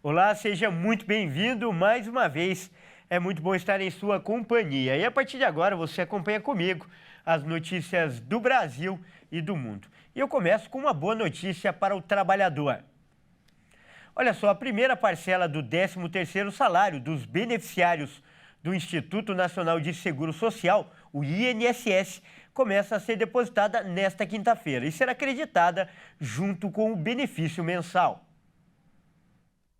Olá, seja muito bem-vindo mais uma vez. É muito bom estar em sua companhia. E a partir de agora você acompanha comigo as notícias do Brasil e do mundo. E eu começo com uma boa notícia para o trabalhador. Olha só, a primeira parcela do 13º salário dos beneficiários do Instituto Nacional de Seguro Social, o INSS, começa a ser depositada nesta quinta-feira e será acreditada junto com o benefício mensal.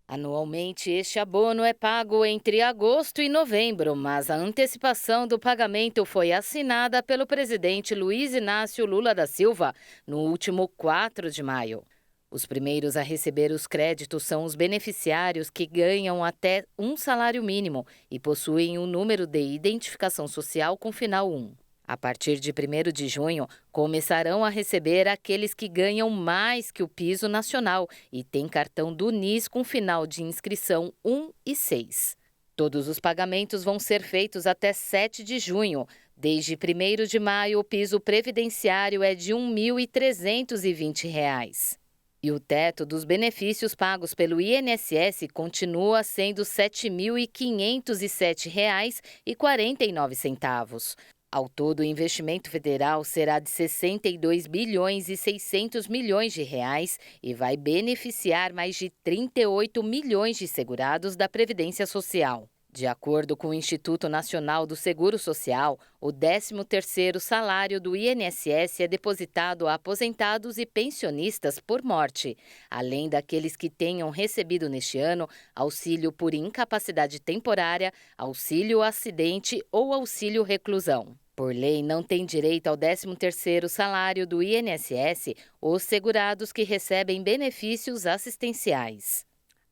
Anualmente, este abono é pago entre agosto e novembro, mas a antecipação do pagamento foi assinada pelo presidente Luiz Inácio Lula da Silva no último 4 de maio. Os primeiros a receber os créditos são os beneficiários que ganham até um salário mínimo e possuem um número de identificação social com final 1. A partir de 1º de junho, começarão a receber aqueles que ganham mais que o piso nacional e têm cartão do NIS com final de inscrição 1 e 6. Todos os pagamentos vão ser feitos até 7 de junho. Desde 1º de maio, o piso previdenciário é de R$ 1.320. E o teto dos benefícios pagos pelo INSS continua sendo R$ 7.507,49. Ao todo, o investimento federal será de 62 bilhões e 600 milhões de reais e vai beneficiar mais de 38 milhões de segurados da Previdência Social. De acordo com o Instituto Nacional do Seguro Social, o 13º salário do INSS é depositado a aposentados e pensionistas por morte, além daqueles que tenham recebido neste ano auxílio por incapacidade temporária, auxílio acidente ou auxílio reclusão. Por lei, não têm direito ao 13º salário do INSS os segurados que recebem benefícios assistenciais.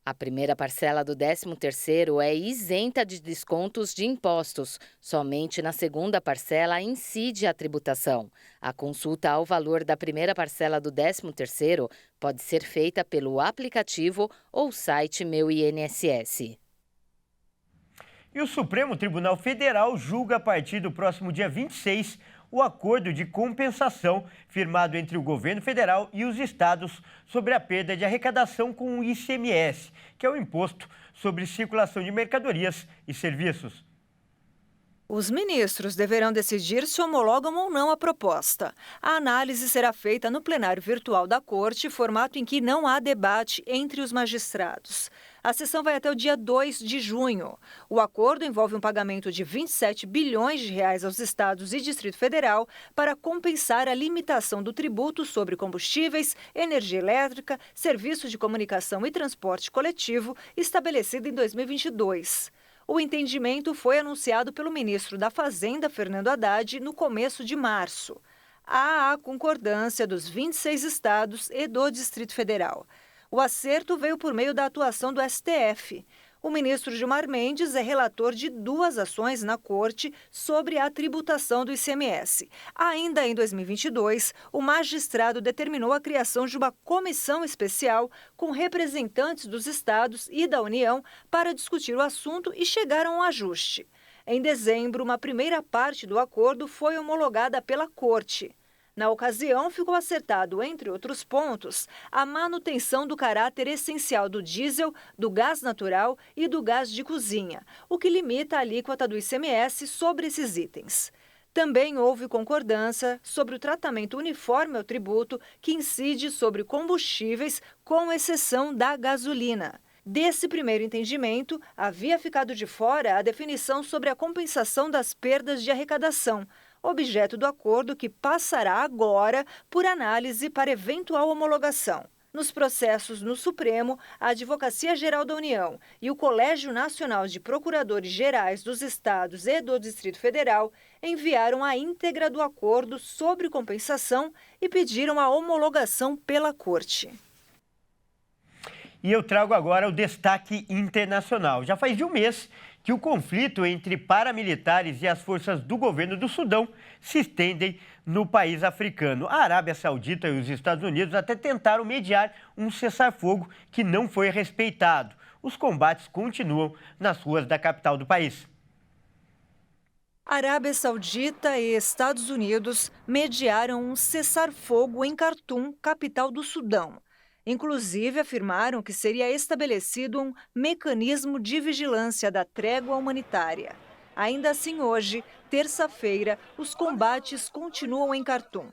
A primeira parcela do 13º é isenta de descontos de impostos. Somente na segunda parcela incide a tributação. A consulta ao valor da primeira parcela do 13º pode ser feita pelo aplicativo ou site Meu INSS. E o Supremo Tribunal Federal julga a partir do próximo dia 26 o acordo de compensação firmado entre o governo federal e os estados sobre a perda de arrecadação com o ICMS, que é o Imposto sobre Circulação de Mercadorias e Serviços. Os ministros deverão decidir se homologam ou não a proposta. A análise será feita no plenário virtual da Corte, formato em que não há debate entre os magistrados. A sessão vai até o dia 2 de junho. O acordo envolve um pagamento de 27 bilhões de reais aos estados e Distrito Federal para compensar a limitação do tributo sobre combustíveis, energia elétrica, serviços de comunicação e transporte coletivo estabelecida em 2022. O entendimento foi anunciado pelo ministro da Fazenda, Fernando Haddad, no começo de março. Há a concordância dos 26 estados e do Distrito Federal. O acerto veio por meio da atuação do STF. O ministro Gilmar Mendes é relator de 2 ações na Corte sobre a tributação do ICMS. Ainda em 2022, o magistrado determinou a criação de uma comissão especial com representantes dos estados e da União para discutir o assunto e chegar a um ajuste. Em dezembro, uma primeira parte do acordo foi homologada pela Corte. Na ocasião, ficou acertado, entre outros pontos, a manutenção do caráter essencial do diesel, do gás natural e do gás de cozinha, o que limita a alíquota do ICMS sobre esses itens. Também houve concordância sobre o tratamento uniforme ao tributo que incide sobre combustíveis, com exceção da gasolina. Desse primeiro entendimento, havia ficado de fora a definição sobre a compensação das perdas de arrecadação, objeto do acordo que passará agora por análise para eventual homologação. Nos processos no Supremo, a Advocacia Geral da União e o Colégio Nacional de Procuradores Gerais dos Estados e do Distrito Federal enviaram a íntegra do acordo sobre compensação e pediram a homologação pela Corte. E eu trago agora o destaque internacional. Já faz de um mês que o conflito entre paramilitares e as forças do governo do Sudão se estendem no país africano. A Arábia Saudita e os Estados Unidos até tentaram mediar um cessar-fogo que não foi respeitado. Os combates continuam nas ruas da capital do país. Arábia Saudita e Estados Unidos mediaram um cessar-fogo em Khartoum, capital do Sudão. Inclusive, afirmaram que seria estabelecido um mecanismo de vigilância da trégua humanitária. Ainda assim, hoje, terça-feira, os combates continuam em Khartoum.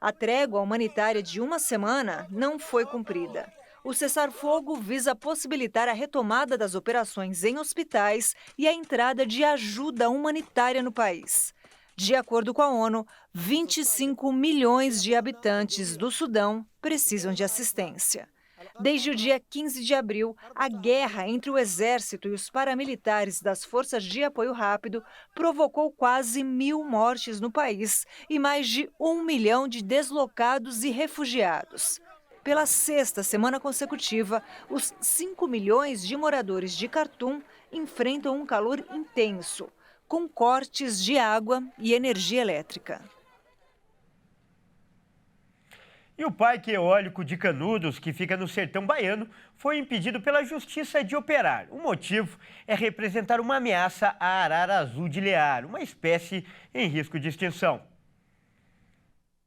A trégua humanitária de uma semana não foi cumprida. O cessar-fogo visa possibilitar a retomada das operações em hospitais e a entrada de ajuda humanitária no país. De acordo com a ONU, 25 milhões de habitantes do Sudão precisam de assistência. Desde o dia 15 de abril, a guerra entre o exército e os paramilitares das Forças de Apoio Rápido provocou quase 1.000 mortes no país e mais de 1 milhão de deslocados e refugiados. Pela sexta semana consecutiva, os 5 milhões de moradores de Khartoum enfrentam um calor intenso, com cortes de água e energia elétrica. E o parque eólico de Canudos, que fica no sertão baiano, foi impedido pela justiça de operar. O motivo é representar uma ameaça à arara azul de Lear, uma espécie em risco de extinção.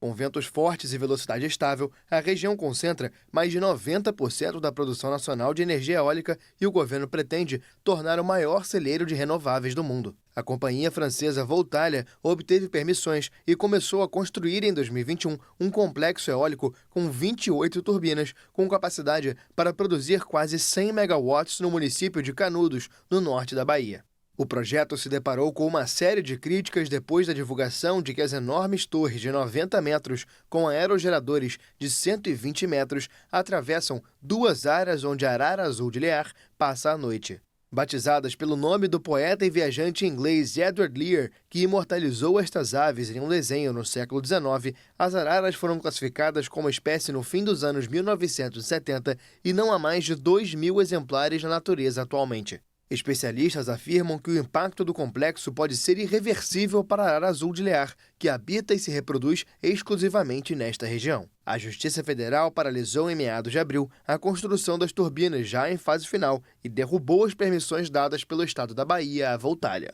Com ventos fortes e velocidade estável, a região concentra mais de 90% da produção nacional de energia eólica e o governo pretende tornar o maior celeiro de renováveis do mundo. A companhia francesa Voltalia obteve permissões e começou a construir em 2021 um complexo eólico com 28 turbinas, com capacidade para produzir quase 100 megawatts no município de Canudos, no norte da Bahia. O projeto se deparou com uma série de críticas depois da divulgação de que as enormes torres de 90 metros, com aerogeradores de 120 metros, atravessam 2 áreas onde a arara azul de Lear passa a noite. Batizadas pelo nome do poeta e viajante inglês Edward Lear, que imortalizou estas aves em um desenho no século XIX, as araras foram classificadas como espécie no fim dos anos 1970 e não há mais de 2.000 exemplares na natureza atualmente. Especialistas afirmam que o impacto do complexo pode ser irreversível para a arara azul de Lear, que habita e se reproduz exclusivamente nesta região. A Justiça Federal paralisou em meados de abril a construção das turbinas já em fase final e derrubou as permissões dadas pelo estado da Bahia à Voltalia.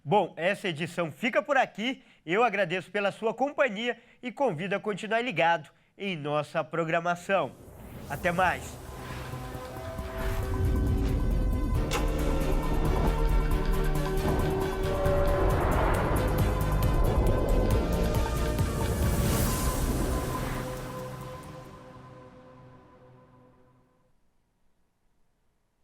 Bom, essa edição fica por aqui. Eu agradeço pela sua companhia e convido a continuar ligado em nossa programação. Até mais!